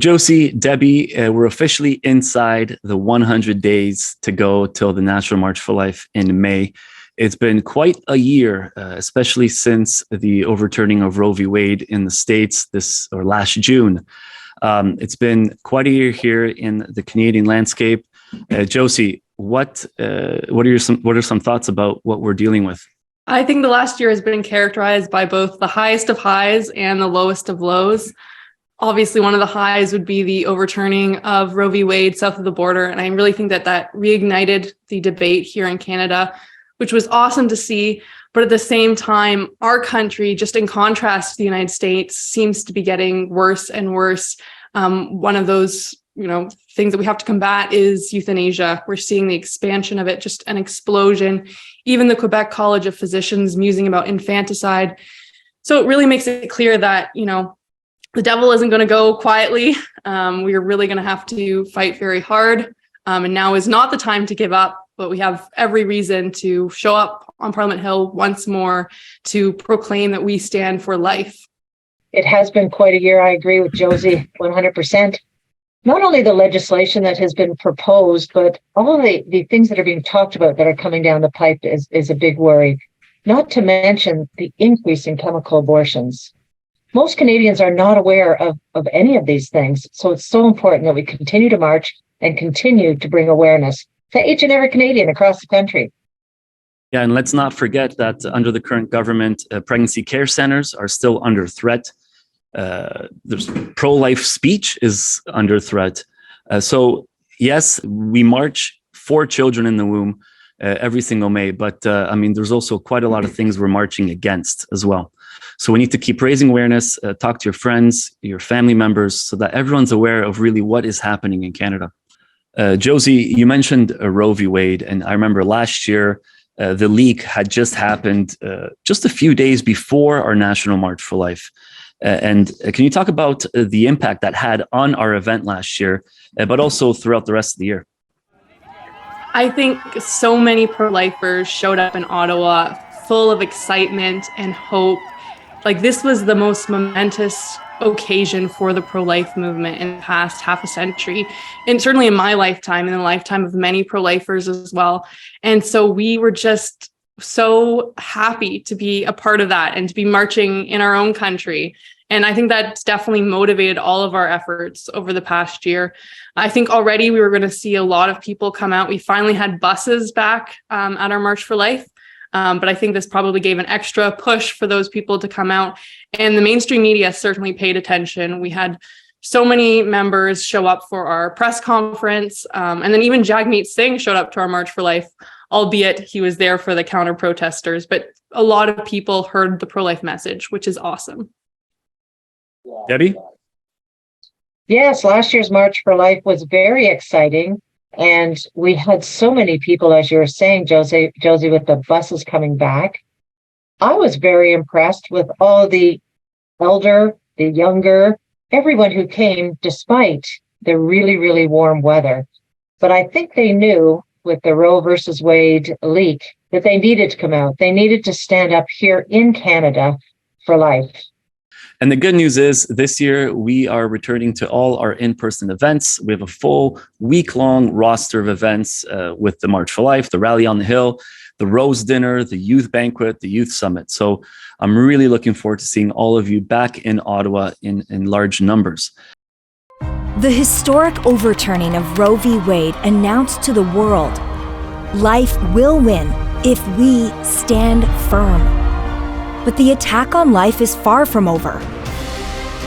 Josie, Debbie, we're officially inside the 100 days to go till the National March for Life in May. It's been quite a year, especially since the overturning of Roe v. Wade in the States last June. It's been quite a year here in the Canadian landscape. Josie, what are some thoughts about what we're dealing with? I think the last year has been characterized by both the highest of highs and the lowest of lows. Obviously, one of the highs would be the overturning of Roe v. Wade south of the border. And I really think that reignited the debate here in Canada, which was awesome to see. But at the same time, our country, just in contrast to the United States, seems to be getting worse and worse. One of those, things that we have to combat is euthanasia. We're seeing the expansion of it, just an explosion. Even the Quebec College of Physicians musing about infanticide. So it really makes it clear that, the devil isn't going to go quietly. We're really going to have to fight very hard. And now is not the time to give up, but we have every reason to show up on Parliament Hill once more to proclaim that we stand for life. It has been quite a year. I agree with Josie 100%. Not only the legislation that has been proposed, but all the things that are being talked about that are coming down the pipe is a big worry. Not to mention the increase in chemical abortions. Most Canadians are not aware of any of these things. So it's so important that we continue to march and continue to bring awareness to each and every Canadian across the country. Yeah, and let's not forget that under the current government, pregnancy care centers are still under threat. There's pro-life speech is under threat. So yes, we march for children in the womb every single May, but there's also quite a lot of things we're marching against as well. So we need to keep raising awareness, talk to your friends, your family members, so that everyone's aware of really what is happening in Canada. Josie, you mentioned Roe v. Wade, and I remember last year, the leak had just happened just a few days before our National March for Life. And can you talk about the impact that had on our event last year, but also throughout the rest of the year? I think so many pro-lifers showed up in Ottawa full of excitement and hope. Like, this was the most momentous occasion for the pro-life movement in the past half a century, and certainly in my lifetime, and the lifetime of many pro-lifers as well. And so we were just so happy to be a part of that and to be marching in our own country. And I think that's definitely motivated all of our efforts over the past year. I think already we were going to see a lot of people come out. We finally had buses back at our March for Life. But I think this probably gave an extra push for those people to come out. And the mainstream media certainly paid attention. We had so many members show up for our press conference. And then even Jagmeet Singh showed up to our March for Life, albeit he was there for the counter protesters. But a lot of people heard the pro-life message, which is awesome. Debbie? Yes, last year's March for Life was very exciting. And we had so many people, as you were saying, Josie, with the buses coming back. I was very impressed with all the elder, the younger, everyone who came despite the really, really warm weather. But I think they knew with the Roe versus Wade leak that they needed to come out. They needed to stand up here in Canada for life. And the good news is this year we are returning to all our in-person events. We have a full week-long roster of events with the March for Life, the Rally on the Hill, the Rose Dinner, the Youth Banquet, the Youth Summit. So I'm really looking forward to seeing all of you back in Ottawa in large numbers. The historic overturning of Roe v. Wade announced to the world, life will win if we stand firm. But the attack on life is far from over.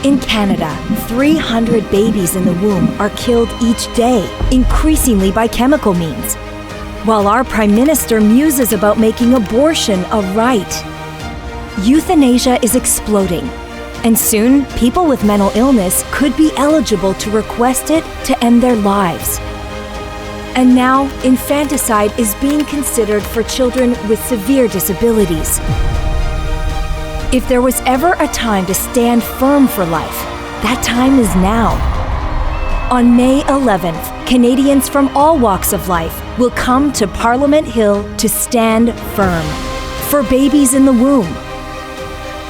In Canada, 300 babies in the womb are killed each day, increasingly by chemical means, while our Prime Minister muses about making abortion a right. Euthanasia is exploding, and soon people with mental illness could be eligible to request it to end their lives. And now, infanticide is being considered for children with severe disabilities. If there was ever a time to stand firm for life, that time is now. On May 11th, Canadians from all walks of life will come to Parliament Hill to stand firm. For babies in the womb,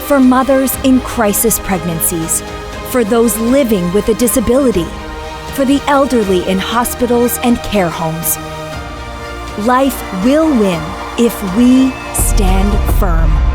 for mothers in crisis pregnancies, for those living with a disability, for the elderly in hospitals and care homes. Life will win if we stand firm.